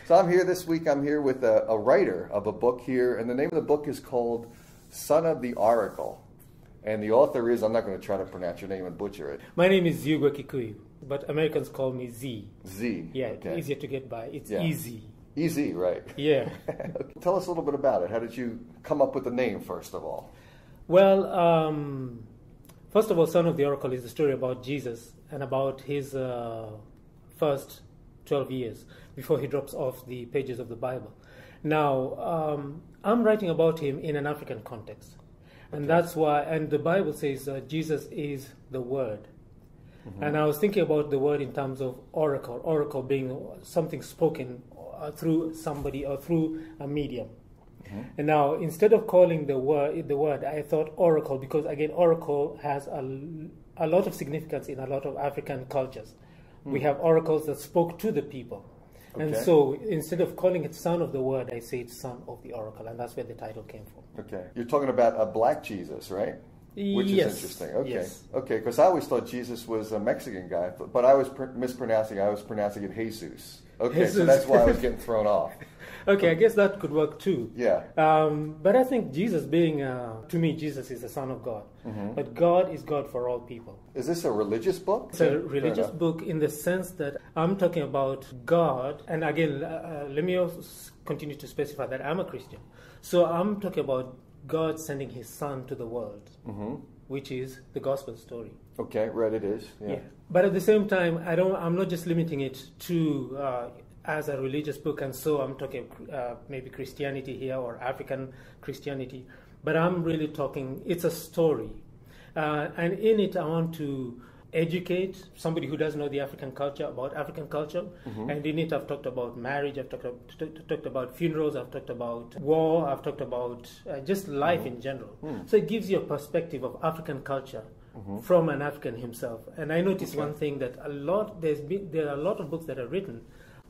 So I'm here this week. I'm here with a writer of a book here, and the name of the book is called Son of the Oracle. And the author is, I'm not going to try to pronounce your name and butcher it. My name is Kikuyu, but Americans call me Z. Z. Yeah, okay. Easier to get by. It's easy. Easy, right. Yeah. Tell us a little bit about it. How did you come up with the name, first of all? Well, first of all, Son of the Oracle is a story about Jesus and about his first 12 years before he drops off the pages of the Bible. Now, I'm writing about him in an African context. And that's why, and the Bible says Jesus is the Word. Mm-hmm. And I was thinking about the word in terms of oracle being something spoken through somebody or through a medium. Mm-hmm. And now, instead of calling the word, I thought oracle, because again, oracle has a lot of significance in a lot of African cultures. Mm. We have oracles that spoke to the people. Okay. And so instead of calling it Son of the Word, I say it's Son of the Oracle, and that's where the title came from. Okay. You're talking about a black Jesus, right? Which is interesting. Okay. Yes. Okay, because I always thought Jesus was a Mexican guy, but I was mispronouncing. I was pronouncing it Jesus. Okay, Jesus. So that's why I was getting thrown off. Okay, I guess that could work too. Yeah. But I think Jesus being, to me, Jesus is the Son of God. Mm-hmm. But God is God for all people. Is this a religious book? It's a religious book in the sense that I'm talking about God. And again, let me also continue to specify that I'm a Christian. So I'm talking about God sending his Son to the world, mm-hmm. which is the gospel story. Okay, right, it is. Yeah. But at the same time, I'm not just limiting it to as a religious book, and so I'm talking maybe Christianity here or African Christianity, but I'm really talking, it's a story. And in it, I want to educate somebody who doesn't know the African culture about African culture. Mm-hmm. And in it, I've talked about marriage, I've talked about funerals, I've talked about war, I've talked about just life in general. So it gives you a perspective of African culture from an African himself. And I noticed one thing, that there are a lot of books that are written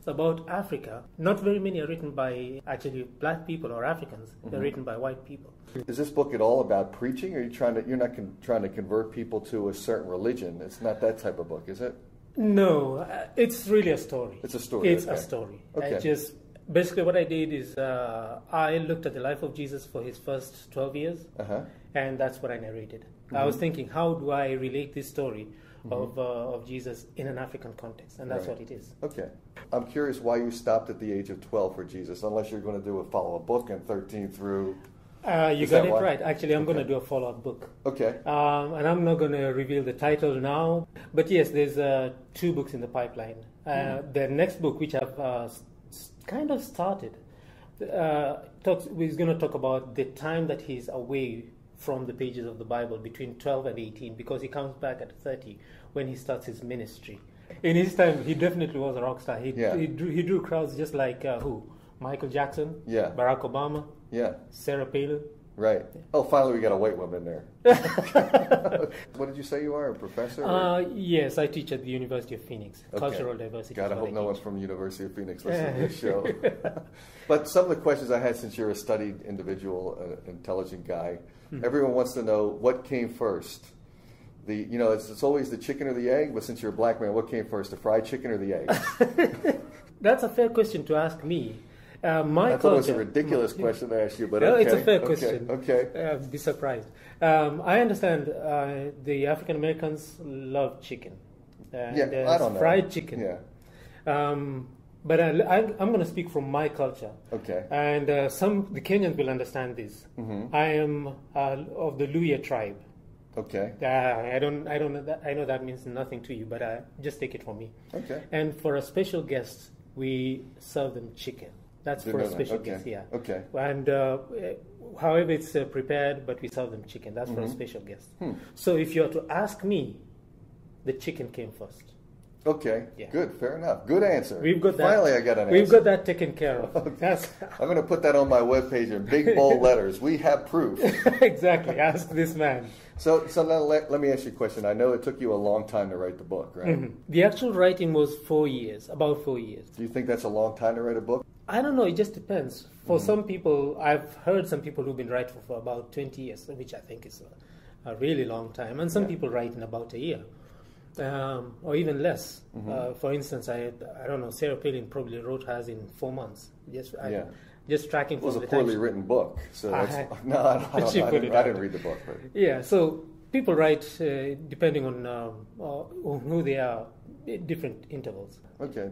about Africa. Not very many are written by actually black people or Africans. They're written by white people. Is this book at all about preaching? Or you're not trying to convert people to a certain religion? It's not that type of book, is it? No, it's really a story. It's a story. It's a story. Okay. Basically what I did is I looked at the life of Jesus for his first 12 years, and that's what I narrated. I was thinking, how do I relate this story of Jesus in an African context? And that's what it is. Okay. I'm curious why you stopped at the age of 12 for Jesus, unless you're going to do a follow-up book in 13 through... You got it right. Actually, I'm going to do a follow-up book. Okay. And I'm not going to reveal the title now. But yes, there's 2 books in the pipeline. The next book, which I've kind of started, we're going to talk about the time that he's away from the pages of the Bible, between 12 and 18, because he comes back at 30 when he starts his ministry. In his time, he definitely was a rock star. He drew crowds just like who? Michael Jackson, Barack Obama, Sarah Palin. Right. Oh, finally we got a white woman there. What did you say you are, a professor? Yes, I teach at the University of Phoenix. Cultural diversity. God, I hope no one's from the University of Phoenix listening to this show. But some of the questions I had, since you're a studied individual, intelligent guy, everyone wants to know what came first. It's always the chicken or the egg, but since you're a black man, what came first, the fried chicken or the egg? That's a fair question to ask me. I thought it was a ridiculous question to ask you, but it's a fair question. Okay. Be surprised. I understand the African Americans love chicken. I don't know. Fried chicken. Yeah. But I'm going to speak from my culture. Okay. And the Kenyans will understand this. Mm-hmm. I am of the Luya tribe. Okay. I don't know that. I know that means nothing to you, but just take it from me. Okay. And for a special guest, we serve them chicken. That's for a special guest, yeah. Okay. And however it's prepared, but we serve them chicken. That's for a special guest. So if you are to ask me, the chicken came first. Okay. Yeah. Good. Fair enough. Good answer. We've got that. Finally, I got an answer. We've got that taken care of. Okay. I'm going to put that on my webpage in big bold letters. We have proof. Exactly. Ask this man. So now let me ask you a question. I know it took you a long time to write the book, right? The actual writing was 4 years, about 4 years. Do you think that's a long time to write a book? I don't know. It just depends. For some people, I've heard some people who've been writing for about 20 years, which I think is a really long time. And some people write in about a year. or even less. For instance, I don't know, Sarah Palin probably wrote hers in 4 months. Just tracking. It was a poorly written book, so I didn't read the book. But. Yeah, so people write depending on who they are, at different intervals. Okay.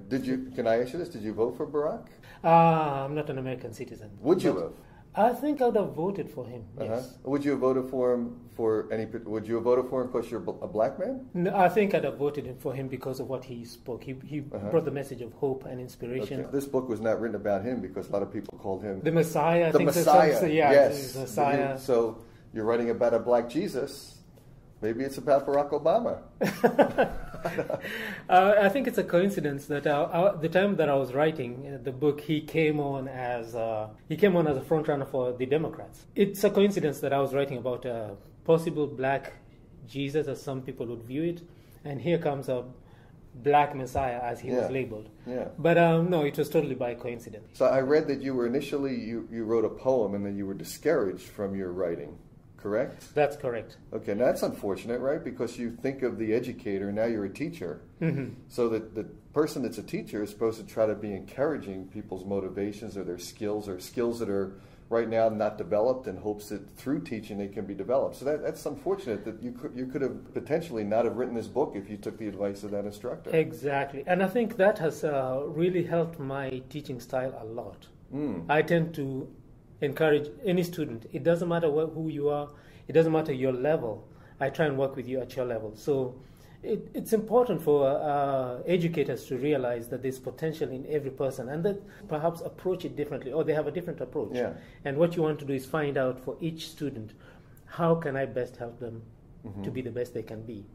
Can I ask you this? Did you vote for Barack? I'm not an American citizen. Would you have? I think I would have voted for him. Yes. Would you have voted for him Would you have voted for him because you're a black man? No, I think I'd have voted for him because of what he spoke. He brought the message of hope and inspiration. Okay. This book was not written about him because a lot of people called him the Messiah. The Messiah. Yes. The Messiah. So you're writing about a black Jesus. Maybe it's about Barack Obama. I think it's a coincidence that the time that I was writing the book, he came on as a front runner for the Democrats. It's a coincidence that I was writing about a possible black Jesus, as some people would view it, and here comes a black Messiah, as he was labeled. Yeah. But no, it was totally by coincidence. So I read that you were initially you wrote a poem and then you were discouraged from your writing. Correct? That's correct. Okay, now that's unfortunate, right? Because you think of the educator, now you're a teacher. So that the person that's a teacher is supposed to try to be encouraging people's motivations or their skills that are right now not developed, in hopes that through teaching they can be developed. So that's unfortunate that you could have potentially not have written this book if you took the advice of that instructor. Exactly. And I think that has really helped my teaching style a lot. I tend to encourage any student. It doesn't matter who you are. It doesn't matter your level. I try and work with you at your level. So it's important for educators to realize that there's potential in every person and that perhaps approach it differently, or they have a different approach. Yeah. And what you want to do is find out for each student, how can I best help them to be the best they can be.